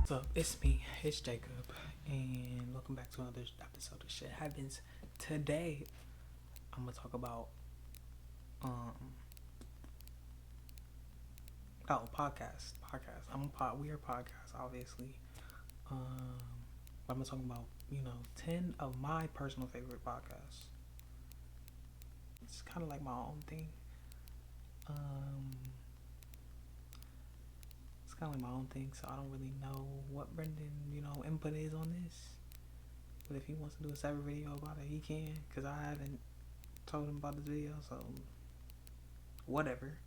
What's up? It's me, it's Jacob, and welcome back to another episode of Shit Happens. Today, I'm gonna talk about podcast. We are podcast, obviously. I'm gonna talk about 10 of my personal favorite podcasts. It's kind of like my own thing. It's kind of like my own thing, so I don't really know what Brendan input is on this. But if he wants to do a separate video about it, he can, because I haven't told him about this video, so whatever.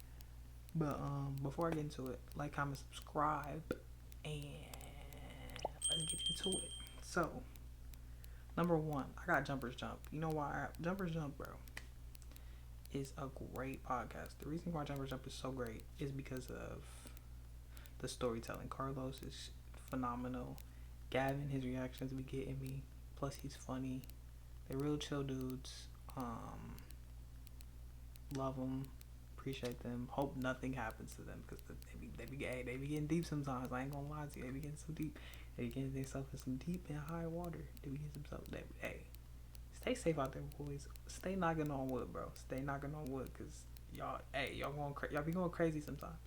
But before I get into it, like, comment, subscribe, and let's get into it. So, number one, I got Jumpers Jump. You know why? Jumpers Jump, bro, is a great podcast. The reason why Jumpers Jump is so great is because of the storytelling. Carlos is phenomenal. Gavin, his reactions be getting me. Plus, he's funny. They're real chill dudes. Love them. Appreciate them. Hope nothing happens to them, because they be getting deep sometimes. I ain't gonna lie to you. They be getting so deep. They be getting themselves in some deep and high water. They be getting themselves. Hey, stay safe out there, boys. Stay knocking on wood, bro. Stay knocking on wood, cause y'all be going crazy sometimes.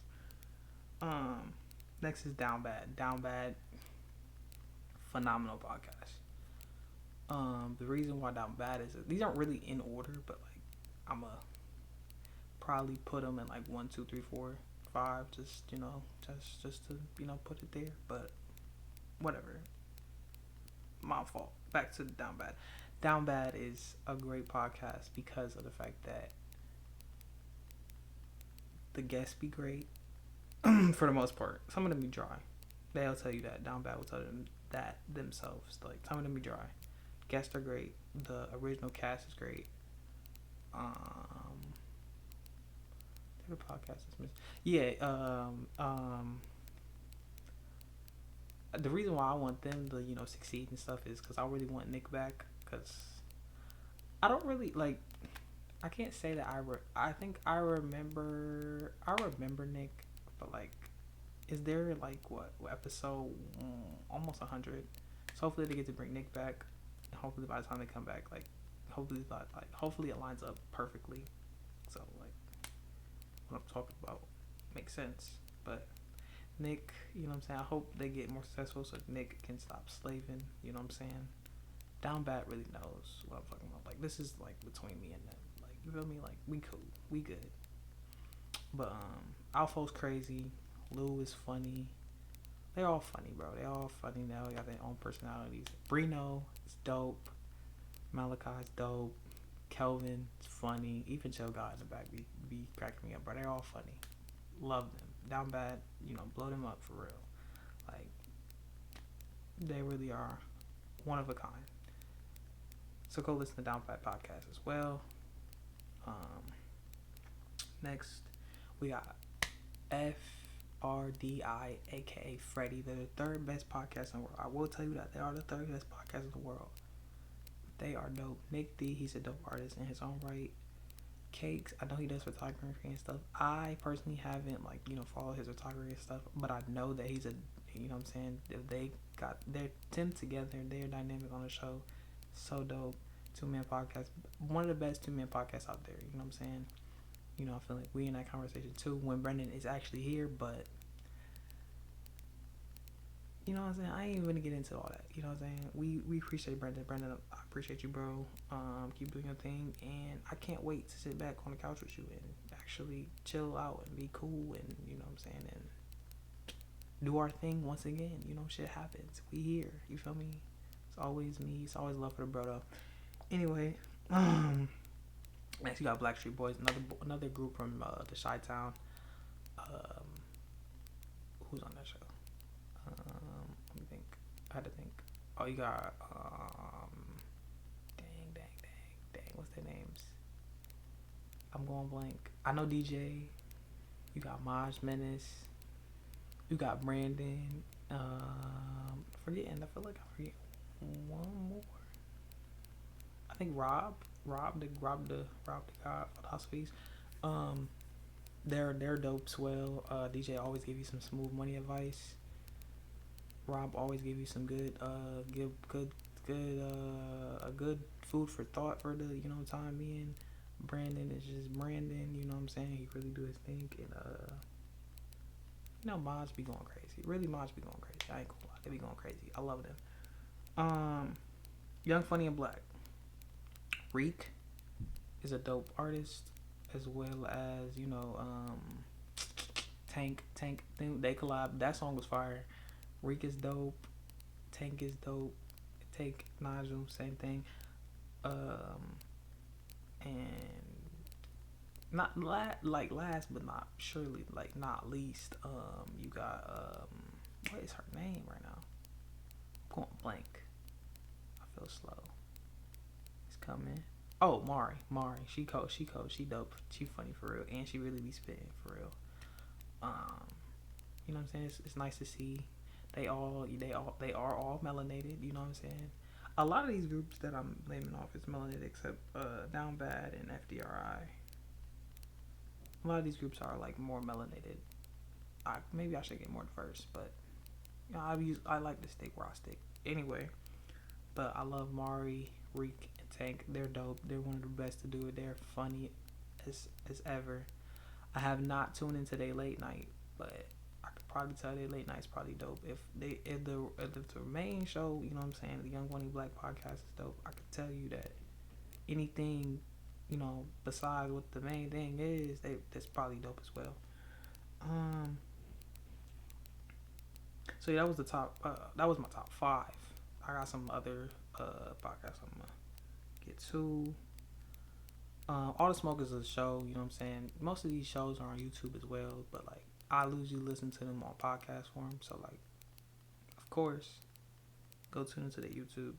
Next is DownBad. DownBad, phenomenal podcast. The reason why DownBad is these aren't really in order, but like I'ma probably put them in like 1, 2, 3, 4, 5, just to put it there. But whatever, my fault. Back to DownBad. DownBad is a great podcast because of the fact that the guests be great. For the most part, some of them be dry. They'll tell you that. DownBad will tell them that themselves. Like, some of them be dry. Guests are great. The original cast is great. The podcast is missing. Yeah. The reason why I want them to succeed and stuff is because I really want Nick back. Because I don't really like. I can't say that I think I remember Nick. But like, is there like what episode almost 100? So hopefully they get to bring Nick back, and hopefully by the time they come back, like hopefully it lines up perfectly. So like what I'm talking about makes sense. But Nick, what I'm saying, I hope they get more successful so Nick can stop slaving. You know what I'm saying? DownBad really knows what I'm talking about. Like, this is like between me and them. Like, you feel me? Like, we cool, we good. But Alfo's crazy. Lou is funny. They're all funny, bro. They all funny now. They got their own personalities. Brino is dope. Malachi's dope. Kelvin is funny. Even Joe guy in the back be cracking me up, bro. They're all funny. Love them. DownBad, blow them up for real. Like, they really are one of a kind. So go listen to DownBad podcast as well. Next, we got FRDi, aka Freddie. They're the third best podcast in the world. I will tell you that they are the third best podcast in the world. They are dope. Nick D, he's a dope artist in his own right. Cakes, I know he does photography and stuff. I personally haven't followed his photography and stuff, but I know that he's a what I'm saying, they got their team together, they're dynamic on the show. So dope. 2-man podcast, one of the best 2-man podcasts out there. You know what I'm saying? I feel like we in that conversation too when Brendan is actually here, but you know what I'm saying? I ain't even gonna get into all that. You know what I'm saying? We appreciate Brendan. Brendan, I appreciate you, bro. Keep doing your thing, and I can't wait to sit back on the couch with you and actually chill out and be cool, and you know what I'm saying, and do our thing once again. Shit happens. We here. You feel me? It's always me. It's always love for the brother. Anyway, next you got BlackStreet Boys, another group from the Chi-Town. Who's on that show? Let me think. I had to think. Oh, you got dang. What's their names? I'm going blank. I know DJ. You got Maj Menace. You got Brandon. Forgetting. I feel like I forget one more. I think Rob the guy philosophies. They're dope as well. DJ always give you some smooth money advice. Rob always give you some good, give good, a good food for thought for the, time being. Brandon is just Brandon, you know what I'm saying? He really do his thing, and mods be going crazy. Really, mods be going crazy. I ain't gonna lie, they be going crazy. I love them. Young, Funny, and Black. Reek is a dope artist, as well as Tank. They collab. That song was fire. Reek is dope. Tank is dope. Tank, Nigel, same thing. And not last but not surely not least. You got what is her name right now? I'm going blank. I feel slow. It's coming. Oh, Mari. She cold. She dope. She funny for real, and she really be spitting for real. You know what I'm saying? It's nice to see. They are all melanated. You know what I'm saying? A lot of these groups that I'm naming off is melanated, except DownBad and FDRi. A lot of these groups are more melanated. Maybe I should get more diverse, but I like to stick where I stick. Anyway, but I love Mari, Reek, and Tank. They're dope. They're one of the best to do it. They're funny as ever. I have not tuned into their late night, but I could probably tell their late night's probably dope. If the main show, you know what I'm saying, the Young Funny Black podcast is dope, I could tell you that anything, besides what the main thing is, that's probably dope as well. So yeah, that was the top. That was my top 5. I got some other podcasts I'm gonna get to. All the Smoke is a show. You know what I'm saying. Most of these shows are on YouTube as well, but I usually listen to them on podcast form. So of course, go tune into the YouTube.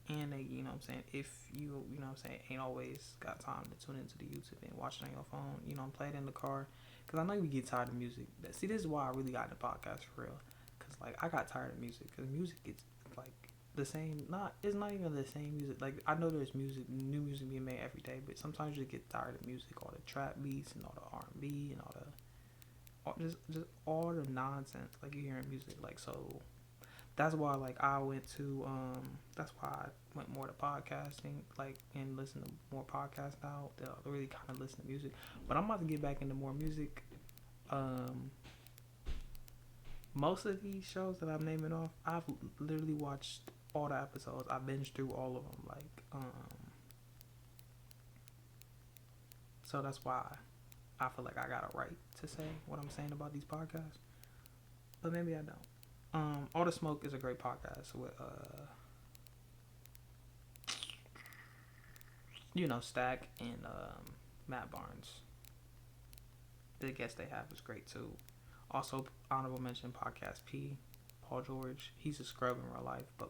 And they, you know what I'm saying, if you know what I'm saying, ain't always got time to tune into the YouTube and watch it on your phone, play it in the car. Because I know you get tired of music. See, this is why I really got into podcasts for real. Because, I got tired of music. Because music is, the same, it's not even the same music. I know there's new music being made every day, but sometimes you get tired of music, all the trap beats and all the R&B and just all the nonsense, you hear in music, so... That's why, I went to, that's why I went more to podcasting, and listen to more podcasts now. They'll really kind of listen to music. But I'm about to get back into more music. Most of these shows that I'm naming off, I've literally watched all the episodes. I binged through all of them, so that's why I feel like I got a right to say what I'm saying about these podcasts. But maybe I don't. All the Smoke is a great podcast with Stack and Matt Barnes. The guest they have is great too. Also, honorable mention podcast P, Paul George. He's a scrub in real life, but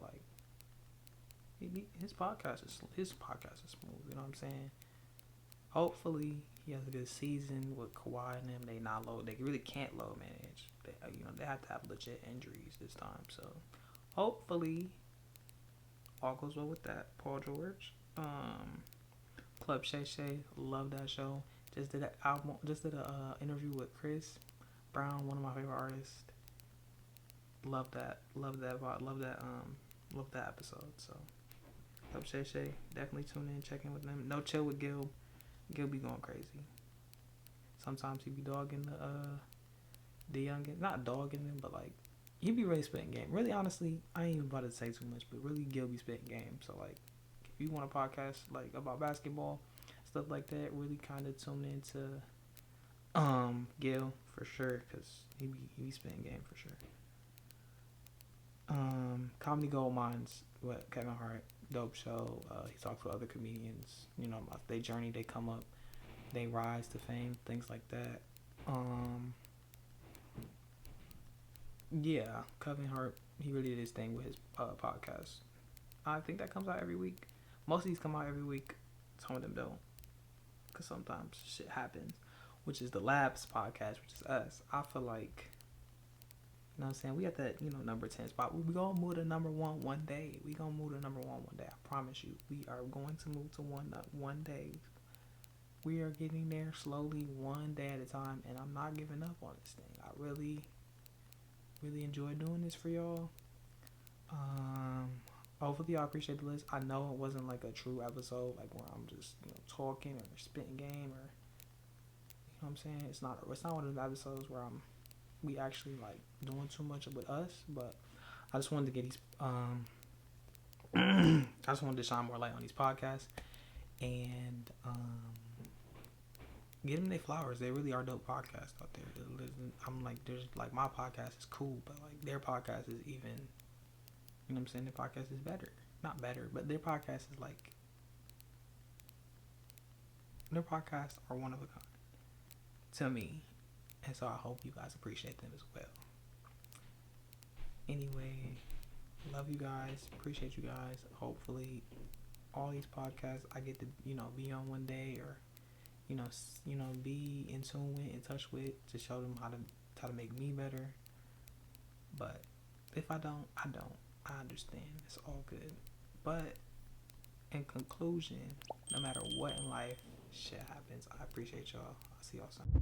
his podcast is smooth. You know what I'm saying? Hopefully, he has a good season with Kawhi and them. They really can't load manage. They have to have legit injuries this time. So, hopefully, all goes well with that. Paul George, Club SHAY, love that show. Just did a interview with Chris Brown, one of my favorite artists. Love that episode. So, Club SHAY, definitely tune in, check in with them. No Chill with Gil. Gil be going crazy. Sometimes he be dogging the youngin, not dogging them, but he be really spitting game. Really, honestly, I ain't even about to say too much, but really, Gil be spitting game. So if you want a podcast about basketball, stuff like that, really kind of tune into Gil for sure, cause he be spitting game for sure. Comedy Gold Mines with Kevin Hart, dope show. He talks with other comedians, about their journey, they come up, they rise to fame, things like that. Yeah, Kevin Hart, he really did his thing with his podcast. I think that comes out every week. Most of these come out every week. Some of them don't, because sometimes shit happens, which is the Labs podcast, which is us. I feel like, you know what I'm saying, we at that, number 10 spot. We gonna move to number 1 one day. We gonna move to number 1 one day. I promise you. We are going to move to one day. We are getting there slowly, one day at a time, and I'm not giving up on this thing. I really really enjoyed doing this for y'all. Um, Hopefully y'all appreciate the list. I know it wasn't like a true episode, like where I'm just talking or spitting game, or what I'm saying. It's not one of those episodes where we actually like doing too much with us. But I just wanted to get these I just wanted to shine more light on these podcasts and give them their flowers. They really are dope podcasts out there. I'm like, there's like, my podcast is cool, but like their podcast is even, you know what I'm saying? Their podcast is better. Not better, but their podcast is like, their podcasts are one of a kind to me. And so I hope you guys appreciate them as well. Anyway, love you guys. Appreciate you guys. Hopefully all these podcasts I get to, be on one day, or be in tune with, in touch with, to show them how to make me better. But if I don't, I don't. I understand. It's all good. But in conclusion, no matter what in life, shit happens. I appreciate y'all. I'll see y'all soon.